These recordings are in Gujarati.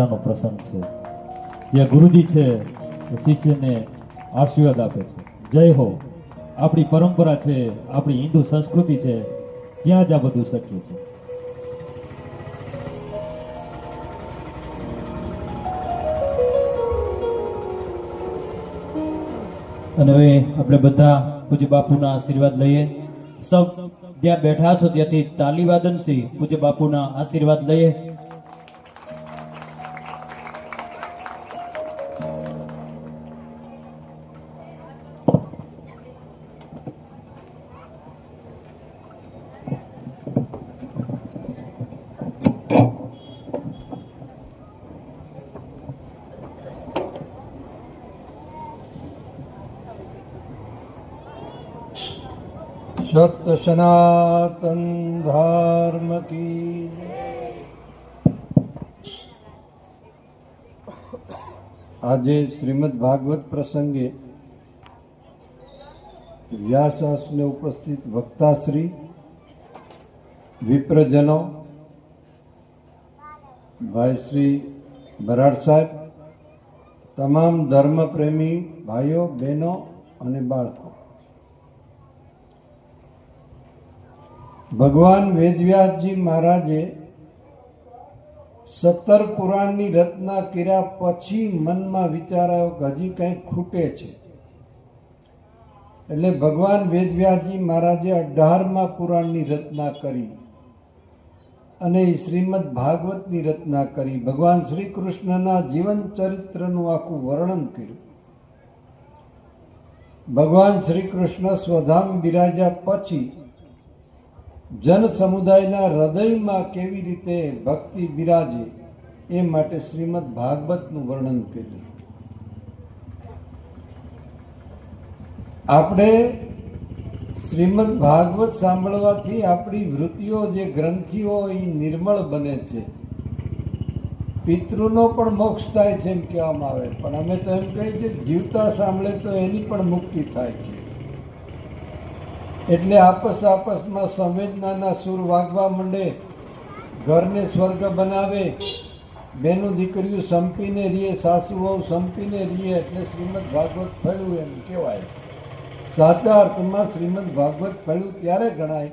નો પ્રસંગ છે, જ્યાં ગુરુજી છે એ શિષ્યને આશીર્વાદ આપે છે. જય હો. આપણી પરંપરા છે, આપણી હિન્દુ સંસ્કૃતિ છે, ત્યાં જ આ બધું શક્ય છે. અને હવે આપણે બધા પૂજ્ય બાપુના આશીર્વાદ લઈએ. સૌ જ્યાં બેઠા છો ત્યાંથી તાલી વાદનથી પૂજ્ય બાપુના આશીર્વાદ લઈએ. सत्य सनातन धर्म की આજે શ્રીમદ ભાગવત પ્રસંગે વ્યાસને ઉપસ્થિત વક્તાશ્રી, વિપ્રજનો, ભાઈ શ્રી બરાડ સાહેબ, તમામ ધર્મપ્રેમી ભાઈઓ બહેનો અને બાળકો, ભગવાન વેદવ્યાસજી મહારાજે 17 પુરાણની રચના કર્યા પછી મનમાં વિચાર આવ્યો કે હજી કંઈક ખૂટે છે. એટલે ભગવાન વેદવ્યાસજી મહારાજે 18મા પુરાણની રચના કરી અને શ્રીમદ ભાગવતની રચના કરી. ભગવાન શ્રી કૃષ્ણના જીવન ચરિત્રનું આખું વર્ણન કર્યું. ભગવાન શ્રી કૃષ્ણ સ્વધામ બિરાજ્યા પછી જન સમુદાયના હૃદયમાં કેવી રીતે ભક્તિ બિરાજે એ માટે શ્રીમદ ભાગવતનું વર્ણન કર્યું. આપણે શ્રીમદ ભાગવત સાંભળવાથી આપણી વૃત્તિઓ, જે ગ્રંથિઓ, એ નિર્મળ બને છે. પિતૃનો પણ મોક્ષ થાય છે એમ કહેવામાં આવે, પણ અમે તો એમ કહીએ છીએ જીવતા સાંભળે તો એની પણ મુક્તિ થાય છે. એટલે આપસમાં સંવેદનાના સૂર વાગવા માંડે, ઘરને સ્વર્ગ બનાવે, બેનું દીકરીઓ સંપીને રીએ, સાસુ વહુ સંપીને રીએ, એટલે શ્રીમદ ભાગવત ફળ્યું એમ કહેવાય. સાચા અર્થમાં શ્રીમદ ભાગવત ફળ્યું ત્યારે ગણાય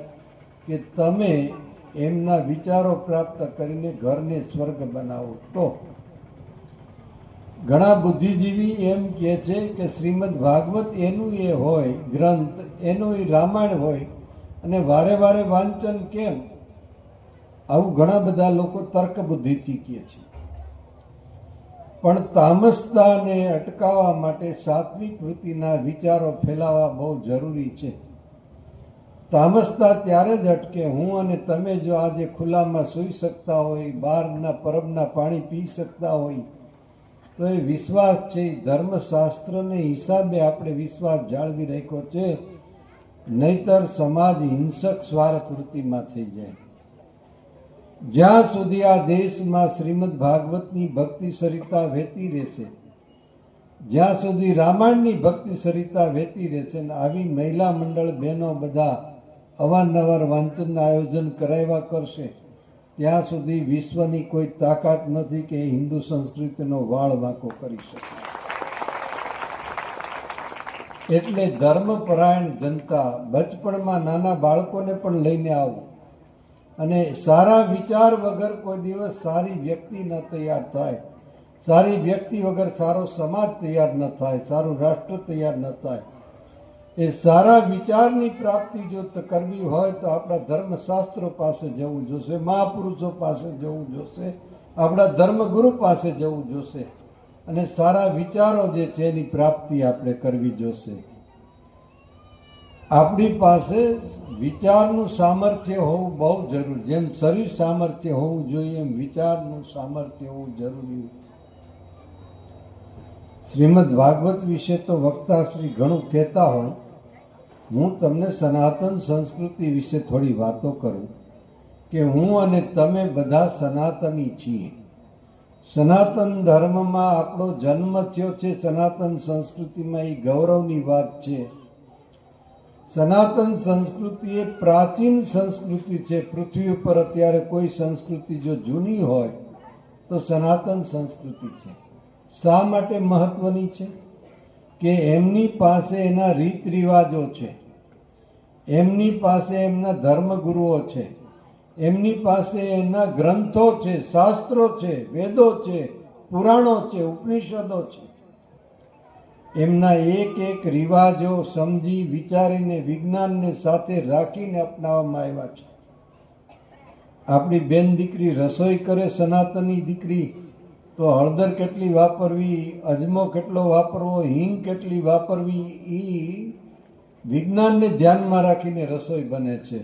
કે તમે એમના વિચારો પ્રાપ્ત કરીને ઘરને સ્વર્ગ બનાવો. તો ઘણા બુદ્ધિજીવી એમ કહે છે કે શ્રીમદ ભાગવત એનું એ હોય ગ્રંથ, એનું એ રામાયણ હોય, અને વારે વારે વાંચન કેમ? આવું ઘણા બધા લોકો તર્ક બુદ્ધિથી કહે છે. પણ તામસતાને અટકાવવા માટે સાત્વિક વૃત્તિના વિચારો ફેલાવવા બહુ જરૂરી છે. તામસતા ત્યારે જ અટકે, હું અને તમે જો આજે ખુલ્લામાં સૂઈ શકતા હોય, બહારના પરબના પાણી પી શકતા હોય, તો એ વિશ્વાસ છે. ધર્મશાસ્ત્રને હિસાબે આપણે વિશ્વાસ જાળવી રાખ્યો છે, નહીતર સમાજ હિંસક સ્વાર્થ વૃત્તિમાં થઈ જાય. જ્યાં સુધી આ દેશમાં શ્રીમદ ભાગવતની ભક્તિ સરિતા વહેતી રહેશે, જ્યાં સુધી રામાયણની ભક્તિ સરિતા વહેતી રહેશે, ને આવી મહિલા મંડળ બહેનો બધા અવારનવાર વાંચનના આયોજન કરાવ્યા કરશે, ત્યાં સુધી વિશ્વની કોઈ તાકાત નથી કે હિન્દુ સંસ્કૃતિનો વાળ વાંકો કરી શકે. એટલે ધર્મપરાયણ જનતા, બચપણમાં નાના બાળકોને પણ લઈને આવો, અને સારા વિચાર વગર કોઈ દિવસ સારી વ્યક્તિ ન તૈયાર થાય. સારી વ્યક્તિ વગર સારો સમાજ તૈયાર ન થાય, સારું રાષ્ટ્ર તૈયાર ન થાય. એ સારા વિચારની પ્રાપ્તિ જો કરવી હોય તો આપણા ધર્મશાસ્ત્રો પાસે જવું જોશે, મહાપુરુષો પાસે જવું જોશે, આપણા ધર્મગુરુ પાસે જવું જોશે, અને સારા વિચારો જે છે એની પ્રાપ્તિ આપણે કરવી જોશે. આપણી પાસે વિચારનું સામર્થ્ય હોવું બહુ જરૂરી. જેમ શરીર સામર્થ્ય હોવું જોઈએ, એમ વિચારનું સામર્થ્ય હોવું જરૂરી. શ્રીમદ ભાગવત વિશે તો વક્તાશ્રી ઘણું કહેતા હોય. હું તમને સનાતન સંસ્કૃતિ વિશે થોડી વાતો કરું કે હું અને તમે બધા સનાતની છીએ. સનાતન ધર્મમાં આપણો જન્મ થયો છે, સનાતન સંસ્કૃતિમાં એ ગૌરવની વાત છે. સનાતન સંસ્કૃતિ એ પ્રાચીન સંસ્કૃતિ છે. પૃથ્વી ઉપર અત્યારે કોઈ સંસ્કૃતિ જો જૂની હોય તો સનાતન સંસ્કૃતિ છે. શા માટે મહત્વની છે? કે એમની પાસે એના રીત રિવાજો છે, એમની પાસે એમના ધર્મગુરુઓ છે, એમની પાસે એના ગ્રંથો છે, શાસ્ત્રો છે, વેદો છે, પુરાણો છે, ઉપનિષદો છે. એમના એક એક રિવાજો સમજી વિચારીને વિજ્ઞાનને સાથે રાખીને અપનાવવામાં આવ્યા છે. આપણી બેન દીકરી રસોઈ કરે, સનાતની દીકરી, તો હળદર કેટલી વાપરવી, અજમો કેટલો વાપરવો, હિંગ કેટલી વાપરવી, એ વિજ્ઞાનને ધ્યાનમાં રાખીને રસોઈ બને છે.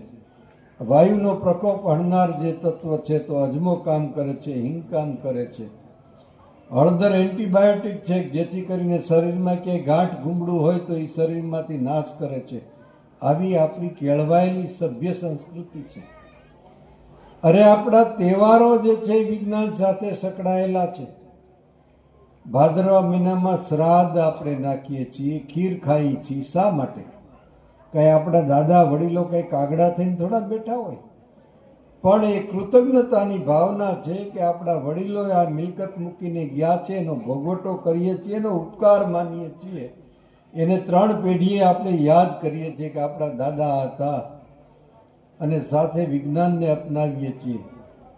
વાયુનો પ્રકોપ હણનાર જે તત્વ છે તો અજમો કામ કરે છે, હિંગ કામ કરે છે. હળદર એન્ટીબાયોટિક છે, જેથી કરીને શરીરમાં ક્યાંય ગાંઠ ગુમડું હોય તો એ શરીરમાંથી નાશ કરે છે. આવી આપણી કેળવાયેલી સભ્ય સંસ્કૃતિ છે. અરે આપણા તહેવારો જે છે એ વિજ્ઞાન સાથે સંકળાયેલા છે. ભાદરવા મહિનામાં શ્રાદ્ધ આપણે નાખીએ છીએ, ખીર ખાઈએ છીએ. શા માટે? કઈ આપણા દાદા વડીલો કઈ કાગડા થઈને થોડા બેઠા હોય, પણ એ કૃતજ્ઞતાની ભાવના છે કે આપણા વડીલોએ આ મિલકત મૂકીને ગયા છે, એનો ભોગવટો કરીએ છીએ, એનો ઉપકાર માનીએ છીએ. એને 3 પેઢીએ આપણે યાદ કરીએ છીએ કે આપણા દાદા હતા, અને સાથે વિજ્ઞાનને અપનાવીએ છીએ.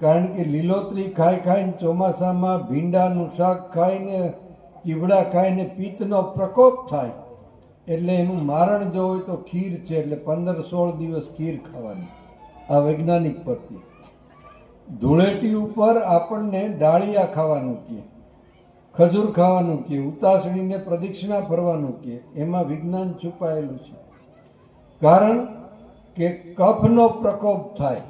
કારણ કે લીલોતરી ખાઈને ચોમાસામાં ભીંડાનું શાક ખાઈને, ચીવડા ખાઈને પિત્તનો પ્રકોપ થાય, એટલે એનું મારણ જો હોય તો ખીર છે, એટલે 15-16 દિવસ ખીર ખાવાની. આ વૈજ્ઞાનિક પદ્ધતિ. ધૂળેટી ઉપર આપણને ડાળિયા ખાવાનું કહે, ખજૂર ખાવાનું કહે, ઉતાસળીને પ્રદક્ષિણા ફરવાનું કહે. એમાં વિજ્ઞાન છુપાયેલું છે. કારણ કે કફનો પ્રકોપ થાય,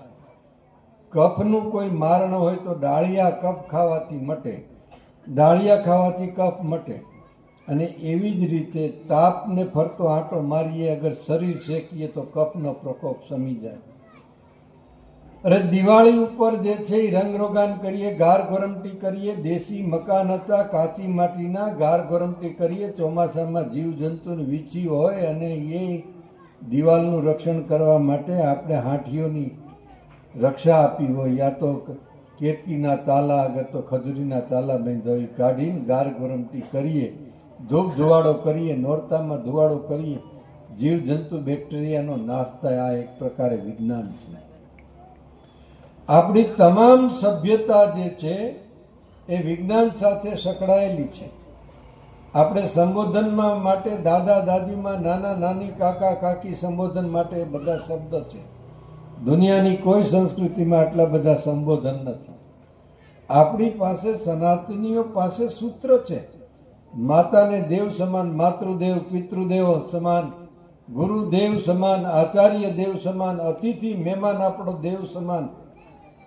કફનું કોઈ મારણ હોય તો ડાળિયા કફ ખાવાથી મટે, ડાળિયા ખાવાથી કફ મટે. અને એવી જ રીતે તાપને ફરતો આંટો મારીએ, અગર શરીર શેકીએ તો કફનો પ્રકોપ શમી જાય. અરે દિવાળી ઉપર જે છે એ રંગરોગાન કરીએ, ગાર ગોરમટી કરીએ. દેશી મકાન હતા, કાચી માટીના, ગાર ગોરમટી કરીએ. ચોમાસામાં જીવજંતુને વીછી હોય અને એ દિવાલનું રક્ષણ કરવા માટે આપણે હાંઠીઓની રક્ષા આપી હોય, યા તો કેતકીના તાલા, અગર તો ખજૂરીના તાલા બાંધોઈ કાઢીને ગાર ગોરમટી કરીએ, ધૂપ ધુવાડો કરીએ, નોરતામાં ધુવાડો કરીએ. જીવજંતુ બેક્ટેરિયાનો નાશ થાય. આ એક પ્રકારે વિજ્ઞાન છે. આપણી તમામ સભ્યતા જે છે એ વિજ્ઞાન સાથે સંકળાયેલી છે. આપણે સંબોધનમાં માટે દાદા દાદીમાં, નાના નાની, કાકા કાકી સંબોધન માટે બધા શબ્દ છે. દુનિયાની કોઈ સંસ્કૃતિમાં આટલા બધા સંબોધન નથી. આપણી પાસે સનાતનીઓ પાસે સૂત્ર છે. માતાને દેવ સમાન, માતૃદેવ પિતૃદેવ સમાન, ગુરુદેવ સમાન, આચાર્ય દેવ સમાન, અતિથિ મહેમાન આપણો દેવ સમાન.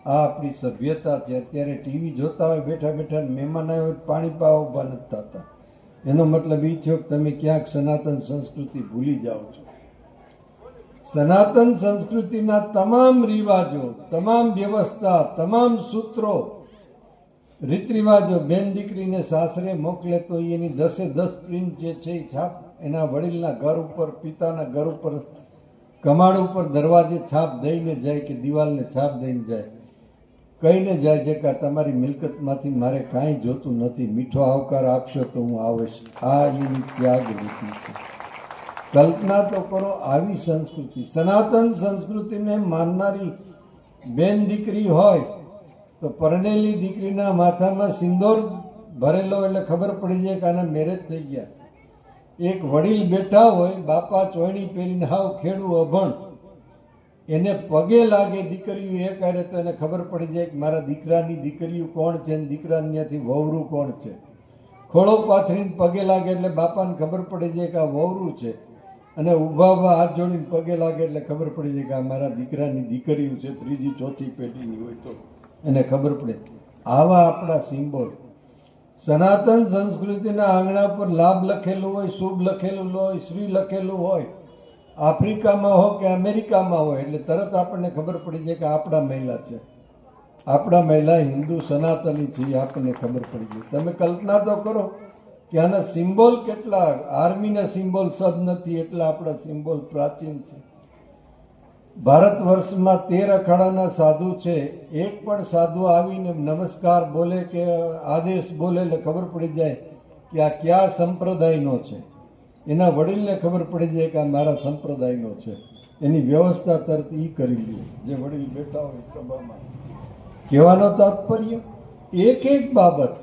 આ આપણી સભ્યતા છે. અત્યારે ટીવી જોતા હોય બેઠા બેઠા, મહેમાન આવ્યો હોય પાણી પાવા ઉભા નથી થતા. એનો મતલબ એ થયો કે તમે ક્યાંક સનાતન સંસ્કૃતિ ભૂલી જાઓ છો. સનાતન સંસ્કૃતિના તમામ રિવાજો, તમામ વ્યવસ્થા, તમામ સૂત્રો, રીત રિવાજો, બેન દીકરીને સાસરે મોકલે તો એની 10-10 પ્રિન્ટ જે છે એ છાપ એના વડીલના ઘર ઉપર, પિતાના ઘર ઉપર, કમાડ ઉપર, દરવાજે છાપ દઈને જાય કે દિવાલને છાપ દઈને જાય. કહીને જાય છે કે તમારી મિલકતમાંથી મારે કાંઈ જોતું નથી, મીઠો આવકાર આપશો તો હું આવીશ. આ એની ત્યાગ રીતિ છે. કલ્પના તો કરો આવી સંસ્કૃતિ. સનાતન સંસ્કૃતિને માનનારી બેન દીકરી હોય તો પરણેલી દીકરીના માથામાં સિંદૂર ભરેલો એટલે ખબર પડી જાય કે આના મેરેજ થઈ ગયા. એક વડીલ બેઠા હોય, બાપા ચોયણી પહેરીને હાવ ખેડૂ અભણ, એને પગે લાગે દીકરીઓ એક હારે તો એને ખબર પડી જાય કે મારા દીકરાની દીકરીઓ કોણ છે અને દીકરાની ત્યાંથી વહુરું કોણ છે. ખોળો પાથરીને પગે લાગે એટલે બાપાને ખબર પડી જાય કે આ વહુરું છે, અને ઊભા ઊભા હાથ જોડીને પગે લાગે એટલે ખબર પડી જાય કે આ મારા દીકરાની દીકરીઓ છે, 3જી 4થી પેઢીની હોય તો એને ખબર પડે. આવા આપણા સિમ્બોલ. સનાતન સંસ્કૃતિના આંગણા પર લાભ લખેલું હોય, શુભ લખેલું હોય, શ્રી લખેલું હોય, આફ્રિકામાં હોય કે અમેરિકામાં હોય એટલે તરત આપણને ખબર પડી જાય કે આપણા મહિલા છે, આપણા મહિલા હિન્દુ સનાતની છે, આપણને ખબર પડી જાય. તમે કલ્પના તો કરો કે આના સિમ્બોલ કેટલા, આર્મીના સિમ્બોલ સદ નથી એટલા આપણા સિમ્બોલ પ્રાચીન છે. ભારત વર્ષમાં 13 અખાડાના સાધુ છે. એક પણ સાધુ આવીને નમસ્કાર બોલે કે આદેશ બોલે એટલે ખબર પડી જાય કે આ કયા સંપ્રદાયનો છે. એના વડીલને ખબર પડી જાય કે આ મારા સંપ્રદાયનો છે. એની વ્યવસ્થા તરત ઈ કરી લે જે વડીલ બેઠા હોય સભામાં. કહેવાનો તાત્પર્ય એક એક બાબત,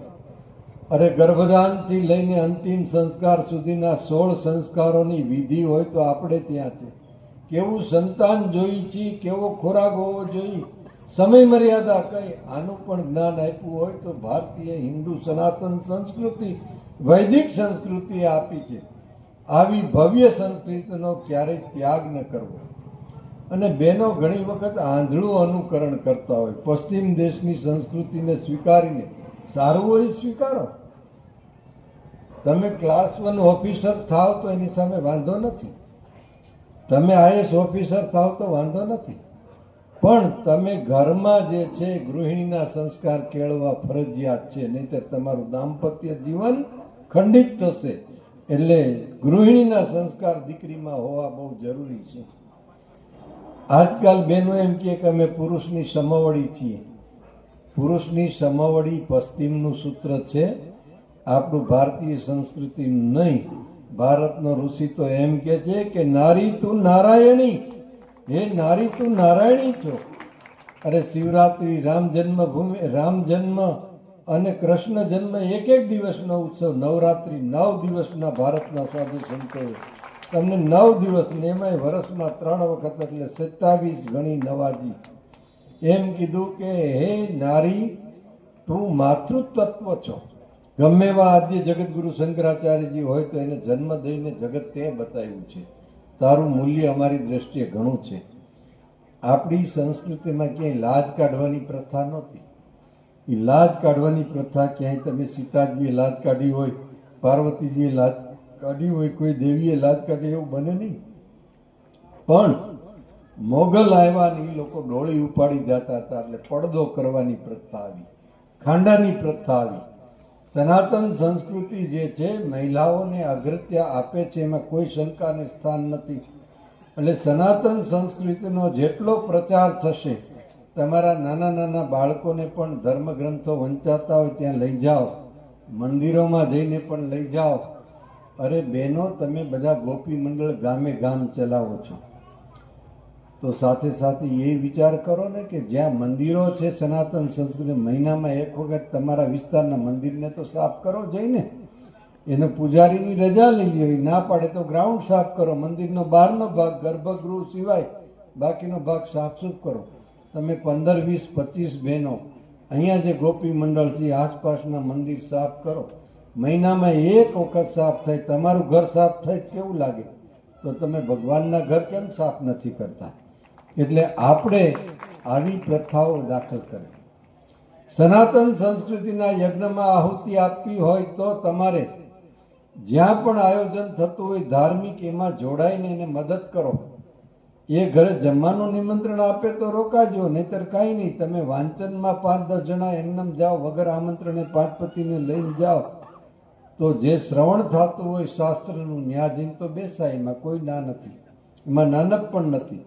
અરે ગર્ભદાનથી લઈને અંતિમ સંસ્કાર સુધીના 16 સંસ્કારોની વિધિ હોય તો આપણે ત્યાં છે. કેવું સંતાન જોઈ છે, કેવો ખોરાક હોવો જોઈએ, સમય મર્યાદા કઈ, આનું પણ જ્ઞાન આપ્યું હોય તો ભારતીય હિન્દુ સનાતન સંસ્કૃતિ વૈદિક સંસ્કૃતિએ આપી છે. આવી ભવ્ય સંસ્કૃતિનો ક્યારેય ત્યાગ ન કરવો. અને બહેનો ઘણી વખત આંધળું અનુકરણ કરતા હોય. પશ્ચિમ દેશની સંસ્કૃતિને સ્વીકારીને સારું હોય સ્વીકારો. તમે ક્લાસ 1 ઓફિસર થાવ તો એની સામે વાંધો નથી, તમે આઈએસ ઓફિસર થાવ તો વાંધો નથી, પણ તમે ઘરમાં જે છે ગૃહિણીના સંસ્કાર કેળવવા ફરજિયાત છે, નહીંતર તમારું દાંપત્ય જીવન ખંડિત થશે. એટલે ગૃહિણીના સંસ્કાર દીકરીમાં હોવા બહુ જરૂરી છે. આજકાલ બહેનો એમ કહે કે અમે પુરુષની સમવડી છીએ. પુરુષની સમવડી પશ્ચિમનું સૂત્ર છે, આપણું ભારતીય સંસ્કૃતિનું નહીં. ભારતનો ઋષિ તો એમ કે છે કે નારી તું નારાયણી, હે નારી તું નારાયણી છો. અરે શિવરાત્રી, રામ જન્મ અને કૃષ્ણ જન્મ એક દિવસનો ઉત્સવ. નવરાત્રી 9 દિવસના ભારતના સાધુ સંતોએ તમને 9 દિવસ ને એમાંય વર્ષમાં 3 વખત એટલે 27 ગણી નવાજી એમ કીધું કે હે નારી તું માતૃતત્વ છો. ગમે એવા આદ્ય જગતગુરુ શંકરાચાર્યજી હોય તો એને જન્મ દઈને જગત તે બતાવ્યું છે. તારું મૂલ્ય અમારી દ્રષ્ટિએ ઘણું છે. આપણી સંસ્કૃતિમાં ક્યાંય લાજ કાઢવાની પ્રથા નહોતી. એ લાજ કાઢવાની પ્રથા ક્યાંય તમે સીતાજીએ લાજ કાઢી હોય, પાર્વતીજીએ લાજ કાઢી હોય, કોઈ દેવીએ લાજ કાઢી એવું બને નહીં. પણ મોગલ આવ્યા ને એ લોકો ડોળી ઉપાડી જતા હતા એટલે પડદો કરવાની પ્રથા આવી, ખાંડાની પ્રથા આવી. સનાતન સંસ્કૃતિ જે છે મહિલાઓને અગ્રતા આપે છે, એમાં કોઈ શંકાને સ્થાન નથી. એટલે સનાતન સંસ્કૃતિનો જેટલો પ્રચાર થશે, તમારા નાના નાના બાળકોને પણ ધર્મગ્રંથો વંચાતા હોય ત્યાં લઈ જાઓ, મંદિરોમાં જઈને પણ લઈ જાઓ. અરે બહેનો, તમે બધા ગોપી મંડળ ગામે ગામ ચલાવો છો, તો સાથે સાથે એ વિચાર કરો ને કે જ્યાં મંદિરો છે સનાતન સંસ્કૃતિ, મહિનામાં એક વખત તમારા વિસ્તારના મંદિરને તો સાફ કરો જઈને. એને પૂજારીની રજા લઈ લેવી, ના પાડે તો ગ્રાઉન્ડ સાફ કરો, મંદિરનો બહારનો ભાગ ગર્ભગૃહ સિવાય બાકીનો ભાગ સાફસૂફ કરો. તમે 15, 20, 25 બહેનો અહીંયા જે ગોપી મંડળ છે આસપાસના મંદિર સાફ કરો. મહિનામાં એક વખત સાફ થાય, તમારું ઘર સાફ થાય કેવું લાગે? તો તમે ભગવાનના ઘર કેમ સાફ નથી કરતા? એટલે આપણે આવી પ્રથાઓ દાખલ કરે. સનાતન સંસ્કૃતિના યજ્ઞમાં આહુતિ આપવી હોય તો તમારે જ્યાં પણ આયોજન થતું હોય ધાર્મિક, એમાં જોડાઈને એને મદદ કરો. એ ઘરે જમવાનું નિમંત્રણ આપે તો રોકાજો, નહીતર કાંઈ નહીં. તમે વાંચનમાં 5-10 જણા એમનેમ જાઓ, વગર આમંત્રણે 5 પતિને લઈને જાઓ, તો જે શ્રવણ થતું હોય શાસ્ત્રનું ન્યાજીન તો બેસાય, એમાં કોઈ ના નથી, એમાં નાનક પણ નથી,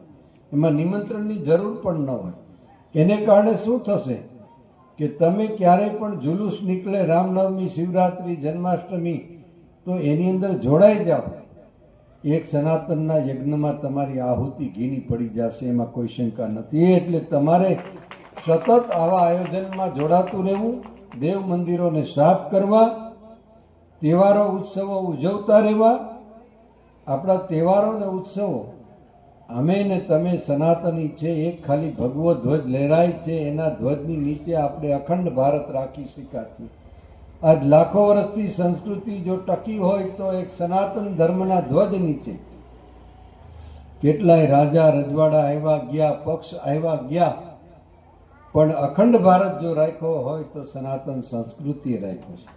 એમાં નિમંત્રણની જરૂર પણ ન હોય. એને કારણે શું થશે કે તમે ક્યારેય પણ જુલુસ નીકળે, રામનવમી, શિવરાત્રી, જન્માષ્ટમી, તો એની અંદર જોડાઈ જાઓ. એક સનાતનના યજ્ઞમાં તમારી આહુતિ ઘીની પડી જશે, એમાં કોઈ શંકા નથી. એટલે તમારે સતત આવા આયોજનમાં જોડાતું રહેવું, દેવ મંદિરોને સાફ કરવા, તહેવારો ઉત્સવો ઉજવતા રહેવા. આપણા તહેવારો ને ઉત્સવો અમે ને તમે સનાતની છે, એક ખાલી ભગવો ધ્વજ લહેરાય છે, એના ધ્વજની નીચે આપણે અખંડ ભારત રાખી શકાય. આજ લાખો વર્ષથી સંસ્કૃતિ જો ટકી હોય તો એક સનાતન ધર્મના ધ્વજ નીચે. કેટલાય રાજા રજવાડા આવ્યા ગયા, પક્ષ આવ્યા ગયા, પણ અખંડ ભારત જો રાખ્યો હોય તો સનાતન સંસ્કૃતિએ રાખ્યો છે.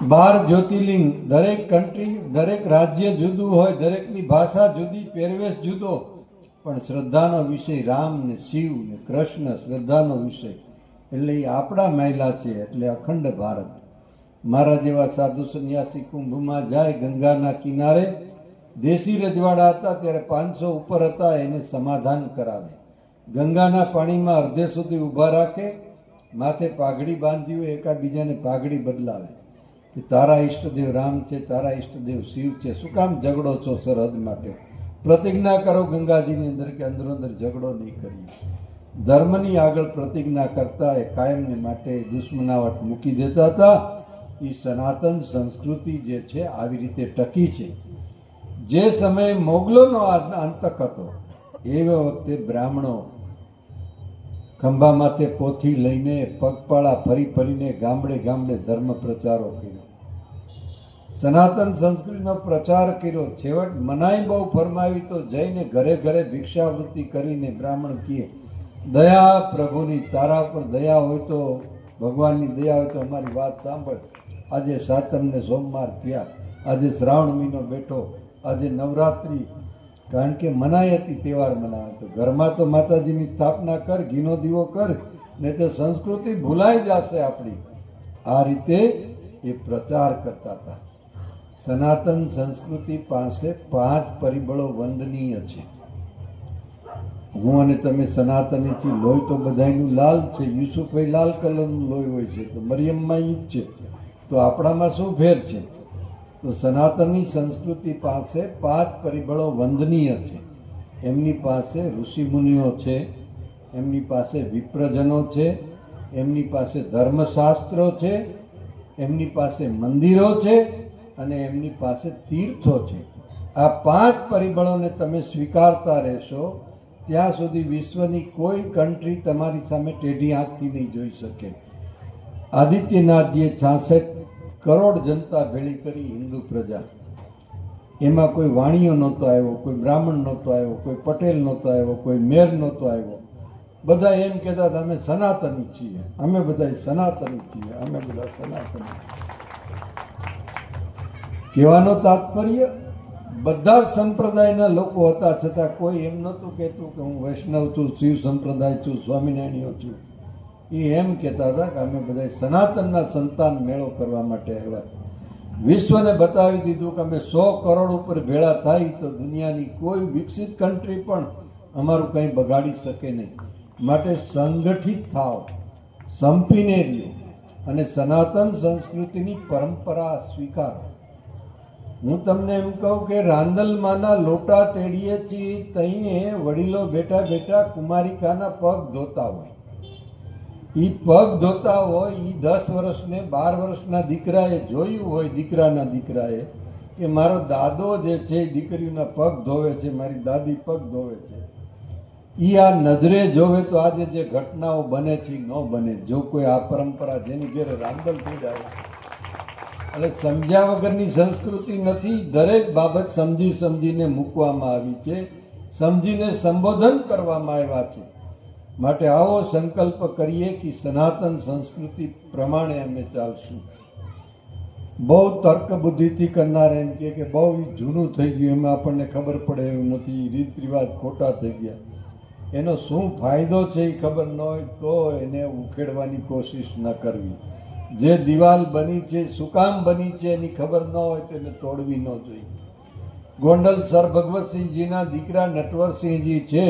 12 જ્યોતિર્લિંગ, દરેક કન્ટ્રી, દરેક રાજ્ય જુદું હોય, દરેકની ભાષા જુદી, પહેરવેશ જુદો, પણ શ્રદ્ધાનો વિષય રામ ને શિવ ને કૃષ્ણ શ્રદ્ધાનો વિષય. એટલે એ આપણા મહિલા છે, એટલે અખંડ ભારત. મારા જેવા સાધુ સંન્યાસી કુંભમાં જાય, ગંગાના કિનારે દેશી રજવાડા હતા ત્યારે 500 ઉપર હતા, એને સમાધાન કરાવે, ગંગાના પાણીમાં અડધે સુધી ઊભા રાખે, માથે પાઘડી બાંધી હોય, એકાબીજાને પાઘડી બદલાવે કે તારા ઈષ્ટદેવ રામ છે, તારા ઈષ્ટદેવ શિવ છે, શું કામ ઝઘડો છો સરહદ માટે? પ્રતિજ્ઞા કરો ગંગાજીની અંદર કે અંદરો અંદર ઝઘડો નહીં કરીએ. ધર્મની આગળ પ્રતિજ્ઞા કરતા એ કાયમને માટે દુશ્મનાવટ મૂકી દેતા હતા. એ સનાતન સંસ્કૃતિ જે છે આવી રીતે ટકી છે. જે સમયે મોગલોનો આતંક હતો એ વખતે બ્રાહ્મણો ખંભા માથે પોથી લઈને પગપાળા ફરી ફરીને ગામડે ગામડે ધર્મ પ્રચારો કર્યો, સનાતન સંસ્કૃતિનો પ્રચાર કર્યો. છેવટ મનાઈ બહુ ફરમાવી તો જઈને ઘરે ઘરે ભિક્ષાવૃત્તિ કરીને બ્રાહ્મણ કહે, દયા પ્રભુની, તારા પર દયા હોય તો, ભગવાનની દયા હોય તો અમારી વાત સાંભળ. આજે સાતમ ને સોમવાર થયા, આજે શ્રાવણ મહિનો બેઠો, આજે નવરાત્રિ, કારણ કે મનાઈ હતી તહેવાર મનાવે તો ઘરમાં તો માતાજીની સ્થાપના કર, ઘીનો દીવો કર, ને તો સંસ્કૃતિ ભૂલાઈ જશે આપણી. આ રીતે એ પ્રચાર કરતા હતા. સનાતન સંસ્કૃતિ પાસે 5 પરિબળો વંદનીય છે. હું અને તમે સનાતની છીએ. લોહી તો બધાયનું લાલ છે. યુસુફભાઈ લાલ કલરનું લોહી હોય છે, તો મરિયમમાં ઈ જ છે. તો આપણામાં શું ફેર છે? તો સનાતનની સંસ્કૃતિ પાસે 5 પરિબળો વંદનીય છે. એમની પાસે ઋષિમુનિઓ છે, એમની પાસે વિપ્રજનો છે, એમની પાસે ધર્મશાસ્ત્રો છે, એમની પાસે મંદિરો છે, અને એમની પાસે તીર્થો છે. આ 5 પરિબળોને તમે સ્વીકારતા રહેશો ત્યાં સુધી વિશ્વની કોઈ કન્ટ્રી તમારી સામે ટેઢી આંખથી નહીં જોઈ શકે. આદિત્યનાથજીએ 66 કરોડ જનતા ભેળી કરી, હિન્દુ પ્રજા. એમાં કોઈ વાણિયો નહોતો આવ્યો, કોઈ બ્રાહ્મણ નહોતો આવ્યો, કોઈ પટેલ નહોતો આવ્યો, કોઈ મેર નહોતો આવ્યો. બધા એમ કહેતા હતા અમે સનાતની છીએ, અમે બધા સનાતની છીએ, અમે બધા સનાતની. કહેવાનો તાત્પર્ય, બધા જ સંપ્રદાયના લોકો હતા, છતાં કોઈ એમ નહોતું કહેતું કે હું વૈષ્ણવ છું, શિવ સંપ્રદાય છું, સ્વામિનારાયણીઓ છું. એ એમ કહેતા હતા કે અમે બધા સનાતનના સંતાન મેળો કરવા માટે આવ્યા. વિશ્વને બતાવી દીધું કે અમે 100 કરોડ ઉપર ભેળા થાય તો દુનિયાની કોઈ વિકસિત કન્ટ્રી પણ અમારું કંઈ બગાડી શકે નહીં. માટે સંગઠિત થાવ, સંપીને રહ્યો અને સનાતન સંસ્કૃતિની પરંપરા સ્વીકારો. હું તમને એમ કહું કે રાંદલમાંના લોટા તેડીએ છીએ, તઈએ વડીલો બેઠા બેઠા કુમારિકાના પગ ધોતા હોય. એ પગ ધોતા હોય, એ 10 વર્ષને 12 વર્ષના દીકરાએ જોયું હોય, દીકરાના દીકરાએ, કે મારો દાદો જે છે દીકરીઓના પગ ધોવે છે, મારી દાદી પગ ધોવે છે. એ આ નજરે જોવે તો આજે જે ઘટનાઓ બને છે ન બને. જો કોઈ આ પરંપરા જેની ઘેરે રાંદલ થઈ જાય, એટલે સમજ્યા વગરની સંસ્કૃતિ નથી. દરેક બાબત સમજી સમજીને મૂકવામાં આવી છે, સમજીને સંબોધન કરવામાં આવ્યા છે. માટે આવો સંકલ્પ કરીએ કે સનાતન સંસ્કૃતિ પ્રમાણે અમે ચાલશું. બહુ તર્ક બુદ્ધિથી કરનાર એમ કે બહુ જૂનું થઈ ગયું, એમાં આપણને ખબર પડે એવું નથી, રીત રિવાજ ખોટા થઈ ગયા. એનો શું ફાયદો છે એ ખબર ન હોય તો એને ઉખેડવાની કોશિશ ન કરવી. જે દિવાલ બની છે, શું કામ બની છે એની ખબર ન હોય તો એને તોડવી ન જોઈએ. ગોંડલ સર ભગવતસિંહજીના દીકરા નટવરસિંહજી છે,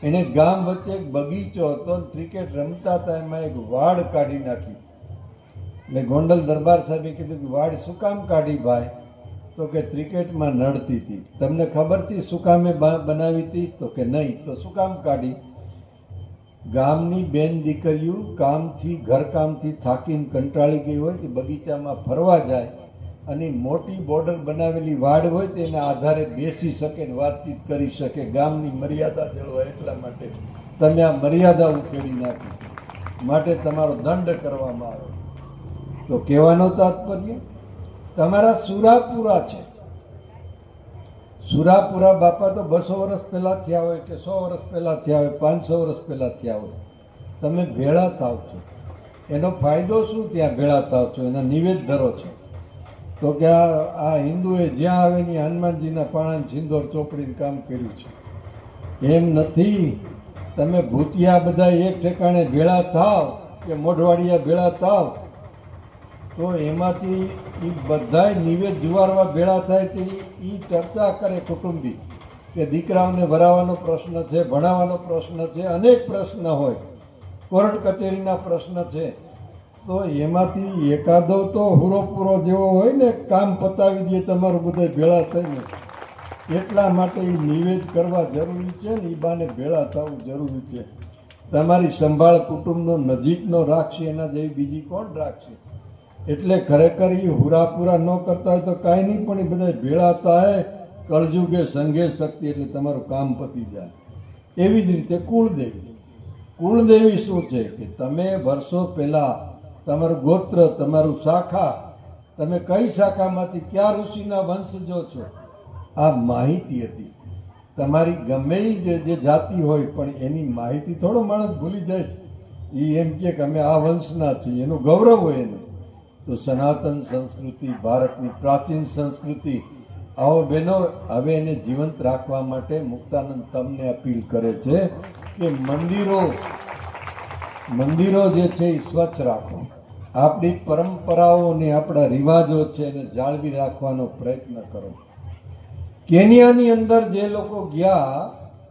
એને ગામ વચ્ચે એક બગીચો હતો, ક્રિકેટ રમતા હતા, એમાં એક વાડ કાઢી નાખી. એટલે ગોંડલ દરબાર સાહેબે કીધું કે વાડ શું કામ કાઢી ભાઈ? તો કે ક્રિકેટમાં નડતી હતી. તમને ખબર છે શું કામે બનાવી હતી? તો કે નહીં. તો શું કામ કાઢી? ગામની બેન દીકરીઓ કામથી, ઘરકામથી થાકીને કંટાળી ગઈ હોય કે બગીચામાં ફરવા જાય અને મોટી બોર્ડર બનાવેલી વાડ હોય તો એના આધારે બેસી શકે ને વાતચીત કરી શકે, ગામની મર્યાદા જળવાય. એટલા માટે તમે આ મર્યાદા ઉકેડી નાખી, માટે તમારો દંડ કરવામાં આવે. તો કહેવાનો તાત્પર્ય, તમારા સુરાપુરા છે. સુરાપુરા બાપા તો 200 વર્ષ પહેલા થયા હોય કે 100 વર્ષ પહેલા થયા હોય, 500 વર્ષ પહેલા થયા હોય. તમે ભેળા થાવ છો, એનો ફાયદો શું? ત્યાં ભેળા થાવ છો, એના નિવેદ ધરો છો. તો કે આ હિન્દુએ જ્યાં આવે ને હનુમાનજીના પાણા સિંદોર ચોપડીને કામ કર્યું છે. એમ નથી. તમે ભૂતિયા બધા એક ઠેકાણે ભેળા થાવ કે મોઢવાડિયા ભેળા થાવ, તો એમાંથી એ બધાય નિવેદ જુવારવા ભેળા થાય તે એ ચર્ચા કરે કુટુંબી કે દીકરાઓને વરાવાનો પ્રશ્ન છે, ભણાવવાનો પ્રશ્ન છે, અનેક પ્રશ્ન હોય, કોર્ટ કચેરીના પ્રશ્ન છે. તો એમાંથી એકાદો તો પૂરો જેવો હોય ને કામ પતાવી દે તમારું બધા ભેળા થઈને. એટલા માટે એ નિવેદ કરવા જરૂરી છે ને એ બાને ભેળા થવું જરૂરી છે. તમારી સંભાળ કુટુંબનો નજીકનો રાખશે, એના જેવી બીજી કોણ રાખશે? એટલે ખરેખર એ હુરાપુરા ન કરતા હોય તો કાંઈ નહીં, પણ એ બધા ભેળા થાય કળજુગે સંઘે શક્તિ, એટલે તમારું કામ પતી જાય. એવી જ રીતે કુળદેવી શું છે કે તમે વર્ષો પહેલાં તમારું ગોત્ર, તમારું શાખા, તમે કઈ શાખામાંથી કયા ઋષિના વંશજો છો, આ માહિતી હતી. તમારી ગમે જે જાતિ હોય પણ એની માહિતી થોડો માણસ ભૂલી જાય છે. એ એમ કે અમે આ વંશના છીએ, એનું ગૌરવ હોય એને. તો સનાતન સંસ્કૃતિ, ભારતની પ્રાચીન સંસ્કૃતિ, આવો બહેનો હવે એને જીવંત રાખવા માટે મુક્તાનંદ તમને અપીલ કરે છે કે મંદિરો જે છે એ સ્વચ્છ રાખો. આપણી પરંપરાઓને, આપણા રિવાજો છે એને જાળવી રાખવાનો પ્રયત્ન કરો. કેનિયાની અંદર જે લોકો ગયા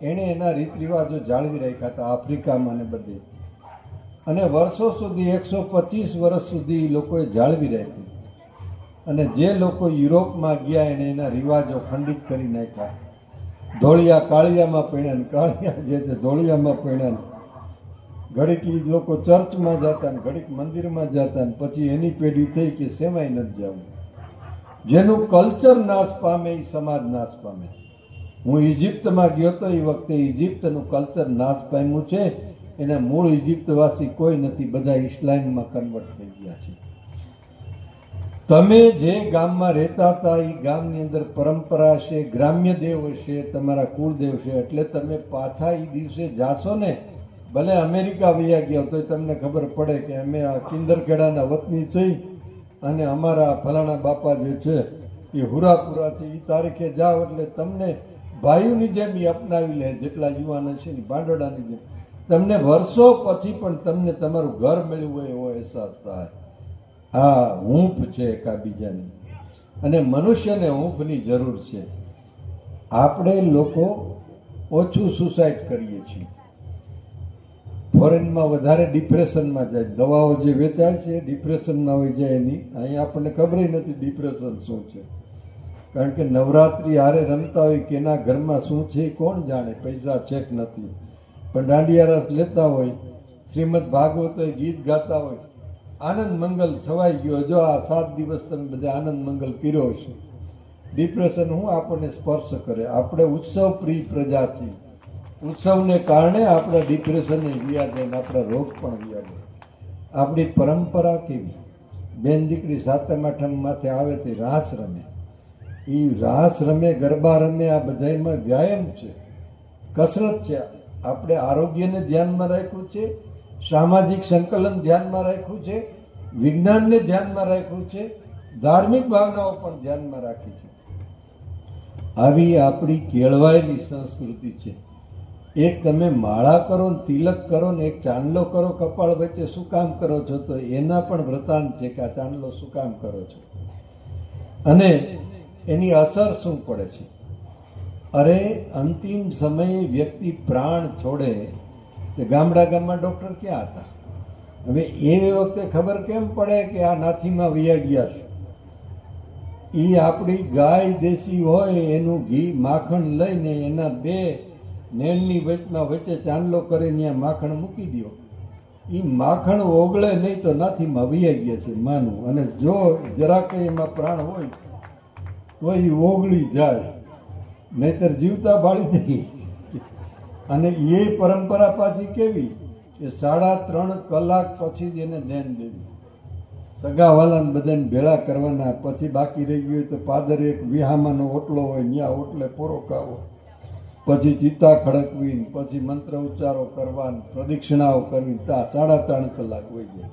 એણે એના રીત રિવાજો જાળવી રાખ્યા હતા, આફ્રિકામાં ને બધે, અને વર્ષો સુધી 125 વર્ષ સુધી લોકોએ જાળવી રાખ્યું. અને જે લોકો યુરોપમાં ગયા એણે એના રિવાજો ખંડિત કરી નાખ્યા. ધોળિયા કાળિયામાં પીણ્યા, કાળિયા જે છે ધોળિયામાં પીણ્યા. ઘડીક એ લોકો ચર્ચમાં જતા ને ઘડીક મંદિરમાં જતા ને પછી એની પેઢી થઈ કે સેવાય નથી જવું. જેનું કલ્ચર નાશ પામે એ સમાજ નાશ પામે. હું ઇજિપ્તમાં ગયો તો એ વખતે ઇજિપ્તનું કલ્ચર નાશ પામ્યું છે. એના મૂળ ઇજિપ્તવાસી કોઈ નથી, બધા ઇસ્લામમાં કન્વર્ટ થઈ ગયા છે. તમે જે ગામમાં રહેતા હતા એ ગામની અંદર પરંપરા છે, ગ્રામ્ય દેવ હશે, તમારા કુળદેવ છે, એટલે તમે પાછા એ દિવસે જાશો ને, ભલે અમેરિકા વયા ગયા તો તમને ખબર પડે કે અમે આ કિંદરખેડાના વતની છીએ અને અમારા ફલાણા બાપા જે છે એ હુરાપુરા છે. એ તારીખે જાઓ એટલે તમને ભાઈઓની જેમ એ અપનાવી લે, જેટલા યુવાન હશે ને ભાંડોડાની જેમ. તમને વર્ષો પછી પણ તમને તમારું ઘર મળ્યું હોય એવો અહેસાસ થાય. હા, હૂંફ છે એકાબીજાની, અને મનુષ્યને હૂંફની જરૂર છે. આપણે લોકો ઓછું સુસાઇડ કરીએ છીએ, ફોરેનમાં વધારે ડિપ્રેશનમાં જાય. દવાઓ જે વેચાય છે ડિપ્રેશનમાં હોય જાય એની. અહીંયા આપણને ખબર નથી ડિપ્રેશન શું છે, કારણ કે નવરાત્રિ હારે રમતા હોય કે એના ઘરમાં શું છે એ કોણ જાણે, પૈસા ચેક નથી. પણ દાંડિયા રસ લેતા હોય, શ્રીમદ ભાગવત હોય, ગીત ગાતા હોય, આનંદ મંગલ છવાઈ ગયો. જો આ 7 દિવસ તમે બધા આનંદ મંગલ કર્યો છે. ડિપ્રેશન હું આપણને સ્પર્શ કરે. આપણે ઉત્સવ પ્રિય પ્રજા છીએ. ઉત્સવને કારણે આપણા ડિપ્રેશનને વ્યા જાય ને આપણા રોગ પણ વ્યા જાય. આપણી પરંપરા કેવી, બેન દીકરી સાતમ આઠમ માથે આવે તે રાસ રમે, એ રાસ રમે, ગરબા રમે, આ બધામાં વ્યાયામ છે, કસરત છે. આપણે આરોગ્યને ધ્યાનમાં રાખ્યું છે, સામાજિક સંકલન ધ્યાનમાં રાખ્યું છે, વિજ્ઞાનને ધ્યાનમાં રાખ્યું છે, ધાર્મિક ભાવનાઓ પણ ધ્યાનમાં રાખી છે. આવી આપણી કેળવાયેલી સંસ્કૃતિ છે. એક તમે માળા કરો ને તિલક કરો ને એક ચાંદલો કરો કપાળ વચ્ચે, શું કામ કરો છો? તો એના પણ વૃતાંત છે કે આ ચાંદલો શું કામ કરો છો અને એની અસર શું પડે છે. અરે અંતિમ સમયે વ્યક્તિ પ્રાણ છોડે તો ગામમાં ડૉક્ટર ક્યાં હતા? હવે એ વખતે ખબર કેમ પડે કે આ નાથીમાં વયા ગયા છે? એ આપણી ગાય દેશી હોય એનું ઘી માખણ લઈને એના 2 નેણની વચ્ચે ચાંદલો કરીને ત્યાં માખણ મૂકી દો. એ માખણ ઓગળે નહીં તો નાથીમાં વયા ગયા છે માનું. અને જો જરાક એમાં પ્રાણ હોય તો એ ઓગળી જાય, નહીતર જીવતા બાળી દે. અને એ પરંપરા પાછી કેવી કે 3.5 કલાક પછી જ એને ધ્યાન દેવું, સગાવાલાને બધાને ભેળા કરવાના. પછી બાકી રહી ગયું તો પાદર એક વિહામાનો ઓટલો હોય, ત્યાં ઓટલે પોરો ખાવો, પછી ચિત્તા ખડકવી, પછી મંત્ર ઉચ્ચારો કરવા, પ્રદક્ષિણાઓ કરવી. 3.5 કલાક હોય જાય.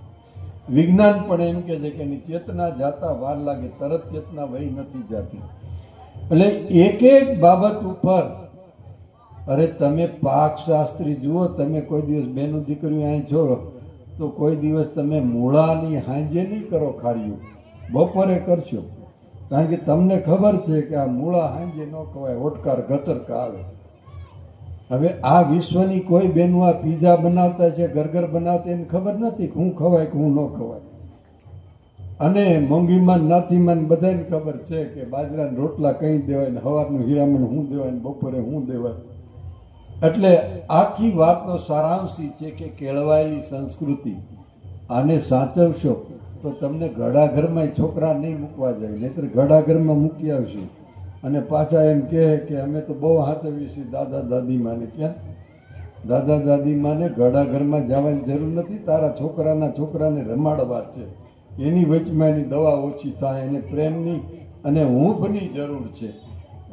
વિજ્ઞાન પણ એમ કે છે કે એની ચેતના જાતા વાર લાગે, તરત ચેતના વહી નથી જાતી. એટલે એક બાબત ઉપર, અરે તમે પાક શાસ્ત્રી જુઓ, તમે કોઈ દિવસ બેનું દીકરીઓ અહીં છો તો કોઈ દિવસ તમે મૂળાની હાંજે નહીં કરો ખાર્યું, બપોરે કરશો. કારણ કે તમને ખબર છે કે આ મૂળા હાંજે ન ખવાય, ઓટકાર ગતરકા આવે. હવે આ વિશ્વની કોઈ બહેનો આ પીઝા બનાવતા છે, ગરગર બનાવતા, એને ખબર નથી કે હું ખવાય કે હું ન ખવાય. અને મોંઘીમાં નાથીમાં બધાને ખબર છે કે બાજરાના રોટલા કઈ દેવાય ને સવારનું હીરામણ શું દેવાય ને બપોરે શું દેવાય. એટલે આખી વાતનો સારાંશ ઈ છે કે કેળવાયેલી સંસ્કૃતિ આને સાચવશો તો તમને ઘડાઘરમાં છોકરા નહીં મૂકવા જાય, નહીતર ઘડાઘરમાં મૂકી આવશે અને પાછા એમ કહે કે અમે તો બહુ સાચવીએ છીએ દાદા દાદીમાને. ક્યાં દાદા દાદીમાને ઘડાઘરમાં જવાની જરૂર નથી, તારા છોકરાના છોકરાને રમાડવા છે. એની વચમાં એની દવા ઓછી થાય, એને પ્રેમની અને હૂંફની જરૂર છે.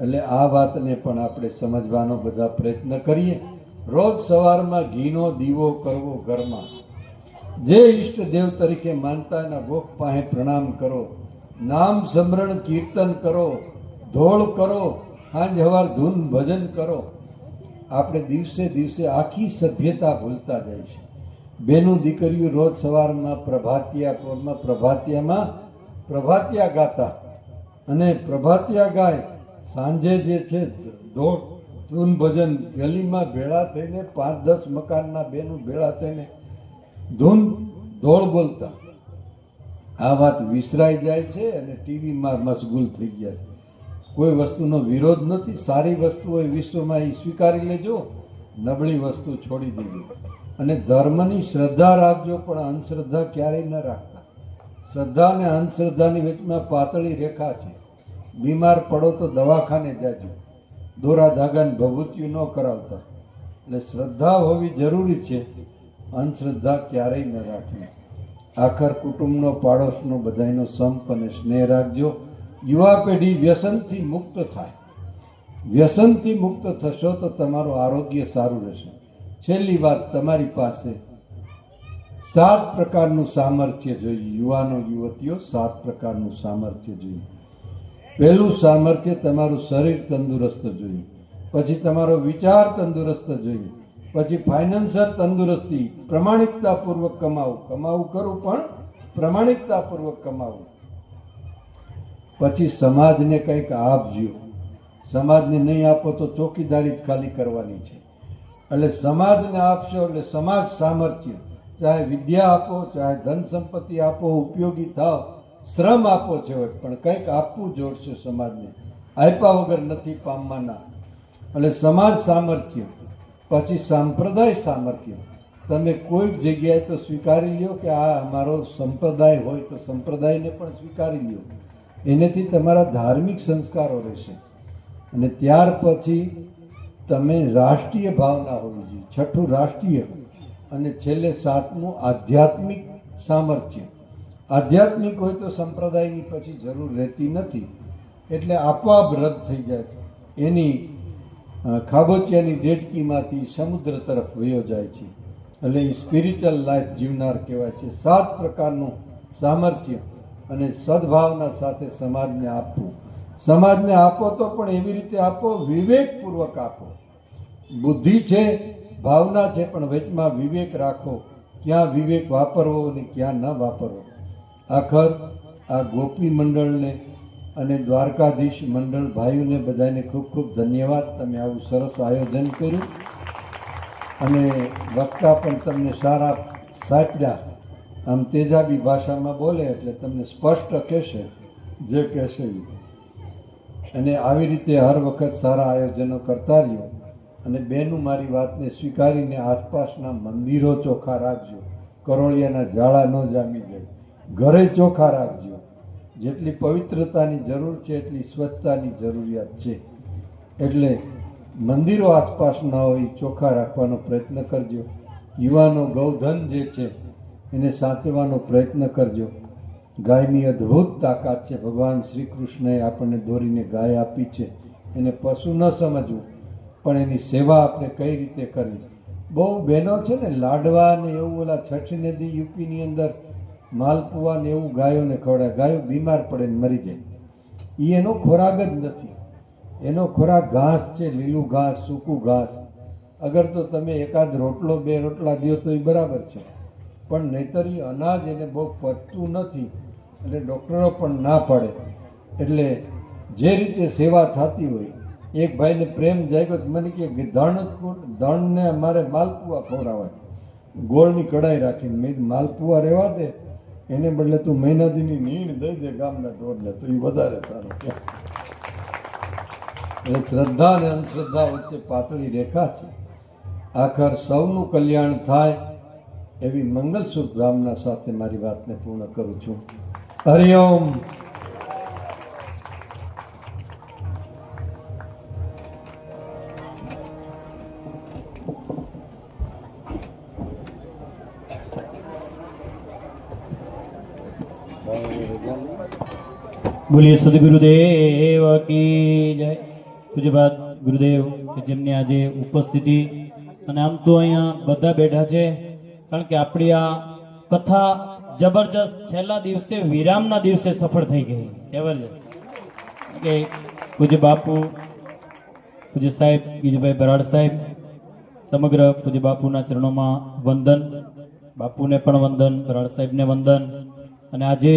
એટલે આ વાતને પણ આપણે સમજવાનો બધા પ્રયત્ન કરીએ. રોજ સવારમાં ઘીનો દીવો કરવો ઘરમાં, જે ઈષ્ટદેવ તરીકે માનતા એના ગોખ પાસે પ્રણામ કરો, નામ સ્મરણ કીર્તન કરો, ધોળ કરો, સાંજ સવાર ધૂન ભજન કરો. આપણે દિવસે દિવસે આખી સભ્યતા ભૂલતા જાય છે. બેનું દીકરીઓ રોજ સવારમાં પ્રભાતિયામાં પ્રભાતિયા ગાતા, અને પ્રભાતિયા ગાય સાંજે જે છે ધોળ ધૂન ભજન ગલીમાં ભેળા થઈને 5-10 મકાનના બેનું ભેળા થઈને ધૂન ધોળ બોલતા. આ વાત વિસરાઈ જાય છે અને ટીવીમાં મશગુલ થઈ ગયા છે. કોઈ વસ્તુનો વિરોધ નથી, સારી વસ્તુ હોય વિશ્વમાં એ સ્વીકારી લેજો, નબળી વસ્તુ છોડી દેજો. અને ધર્મની શ્રદ્ધા રાખજો, પણ અંધશ્રદ્ધા ક્યારેય ન રાખતા. શ્રદ્ધા અને અંધશ્રદ્ધાની વચમાં પાતળી રેખા છે. બીમાર પડો તો દવાખાને જાજો, દોરા ધાગાને ભભૂતિયું ન કરાવતા. એટલે શ્રદ્ધા હોવી જરૂરી છે, અંધશ્રદ્ધા ક્યારેય ન રાખવી. આખર કુટુંબનો, પાડોશનો બધાયનો સંપ અને સ્નેહ રાખજો. યુવા પેઢી વ્યસનથી મુક્ત થાય. વ્યસનથી મુક્ત થશો તો તમારું આરોગ્ય સારું રહેશે. છેલ્લી વાત, તમારી પાસે 7 પ્રકારનું સામર્થ્ય જોઈએ. યુવાનો યુવતીઓ 7 પ્રકારનું સામર્થ્ય જોઈએ. પહેલું સામર્થ્ય તમારું શરીર તંદુરસ્ત જોઈએ, પછી તમારો વિચાર તંદુરસ્ત જોઈએ, પછી ફાઇનાન્સર તંદુરસ્તી, પ્રમાણિકતાપૂર્વક કમાવું કરવું પણ પ્રમાણિકતાપૂર્વક કમાવું. પછી સમાજને કંઈક આપજો. સમાજને નહીં આપો તો ચોકીદારી જ ખાલી કરવાની છે. એટલે સમાજને આપશો એટલે સમાજ સામર્થ્ય, ચાહે વિદ્યા આપો, ચાહે ધન સંપત્તિ આપો, ઉપયોગી થાવ, શ્રમ આપો છે, પણ કંઈક આપવું જોડશે સમાજને. આપ્યા વગર નથી પામવાના. એટલે સમાજ સામર્થ્ય. પછી સંપ્રદાય સામર્થ્ય. તમે કોઈક જગ્યાએ તો સ્વીકારી લ્યો કે આ અમારો સંપ્રદાય હોય તો સંપ્રદાયને પણ સ્વીકારી લ્યો. એનેથી તમારા ધાર્મિક સંસ્કારો રહેશે. અને ત્યાર પછી તમે રાષ્ટ્રીય ભાવના હોવી જોઈએ. છઠ્ઠું રાષ્ટ્રીય. અને છેલ્લે 7મું આધ્યાત્મિક સામર્થ્ય. આધ્યાત્મિક હોય તો સંપ્રદાયની પછી જરૂર રહેતી નથી, એટલે આપોઆપ રદ થઈ જાય. એની ખાબોચિયાની ડેડકીમાંથી સમુદ્ર તરફ વયો જાય છે. એટલે એ સ્પિરિચ્યુઅલ લાઈફ જીવનાર કહેવાય છે. 7 પ્રકારનું સામર્થ્ય અને સદભાવના સાથે સમાજને આપવું. સમાજને આપો તો પણ એવી રીતે આપો, વિવેકપૂર્વક આપો. બુદ્ધિ છે, ભાવના છે, પણ વચમાં વિવેક રાખો. ક્યાં વિવેક વાપરવો અને ક્યાં ન વાપરવો. આખર આ ગોપી મંડળને અને દ્વારકાધીશ મંડળ ભાઈઓને બધાને ખૂબ ખૂબ ધન્યવાદ. તમે આવું સરસ આયોજન કર્યું અને વક્તા પણ તમને સારા સાંપડ્યા. આમ તેજાબી ભાષામાં બોલે એટલે તમને સ્પષ્ટ કહેશે જે કહેશે એ. અને આવી રીતે હર વખત સારા આયોજનો કરતા રહ્યો. અને બેનું મારી વાતને સ્વીકારીને આસપાસના મંદિરો ચોખ્ખા રાખજો, કરોળિયાના ઝાડા ન જામી જાય, ઘરે ચોખ્ખા રાખજો. જેટલી પવિત્રતાની જરૂર છે એટલી સ્વચ્છતાની જરૂરિયાત છે. એટલે મંદિરો આસપાસ ના હોય એ ચોખ્ખા રાખવાનો પ્રયત્ન કરજો. યુવાનો ગૌધન જે છે એને સાચવવાનો પ્રયત્ન કરજો. ગાયની અદ્ભુત તાકાત છે. ભગવાન શ્રી કૃષ્ણએ આપણને દોરીને ગાય આપી છે. એને પશુ ન સમજવું, પણ એની સેવા આપણે કઈ રીતે કરવી. બહુ બહેનો છે ને લાડવા ને એવું, ઓલા છઠ્ઠી નદી યુપીની અંદર માલપુઆ ને એવું ગાયોને ખવડાવે. ગાયો બીમાર પડે ને મરી જાય. એ એનો ખોરાક જ નથી. એનો ખોરાક ઘાસ છે, લીલું ઘાસ, સૂકું ઘાસ. અગર તો તમે એકાદ રોટલો 2 રોટલા દો તો એ બરાબર છે, પણ નહીતરી અનાજ એને બહુ પચતું નથી, એટલે ડૉક્ટરો પણ ના પાડે. એટલે જે રીતે સેવા થતી હોય, એક ભાઈને પ્રેમ જાગ્યો તો મને કે ધણને મારે માલપુઆ ખવડાવવા, ગોળની કઢાઈ રાખીને. મેં કીધું માલપુઆ રહેવા દે, એને બદલે તું મહિનાદીની નીણ દઈ દે ગામના ઢોરને, તો એ વધારે સારું કે. એટલે શ્રદ્ધા અને અંધશ્રદ્ધા વચ્ચે પાતળી રેખા છે. આખર સૌનું કલ્યાણ થાય એવી મંગલસૂત્ર ભાવના સાથે મારી વાતને પૂર્ણ કરું છું. હરિઓમ. બોલીએ સદગુરુદેવ કી જય. પૂજ્યપાદ ગુરુદેવ કે જેમની આજે ઉપસ્થિતિ, અને આમ તો અહીંયા બધા બેઠા છે કારણ કે આપણી આ કથા જબરજસ્ત છેલ્લા દિવસે વિરામના દિવસે સફળ થઈ ગઈ. જબરજસ્ત કે પૂજ્ય બાપુ, પૂજ્ય સાહેબ ગીજભાઈ બરાડ સાહેબ, સમગ્ર પૂજ્ય બાપુના ચરણોમાં વંદન, બાપુને પણ વંદન, બરાડ સાહેબને વંદન. અને આજે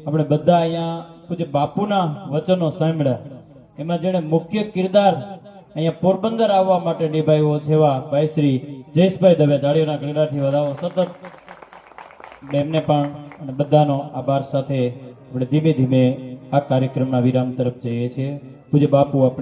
આપણે બધા અહીંયા પૂજ્ય બાપુના વચનો સાંભળ્યા, એમાં જેણે મુખ્ય કિરદાર અહીંયા પોરબંદર આવવા માટે નિભાવ્યો છે એવા ભાઈ શ્રી જયેશભાઈ દવે, તાળીઓના ગળગડાટથી વધાવો સતત. એમને પણ અને બધાનો આભાર સાથે આપણે ધીમે ધીમે આ કાર્યક્રમના વિરામ તરફ જઈએ છીએ. પૂજ્ય બાપુ આપણે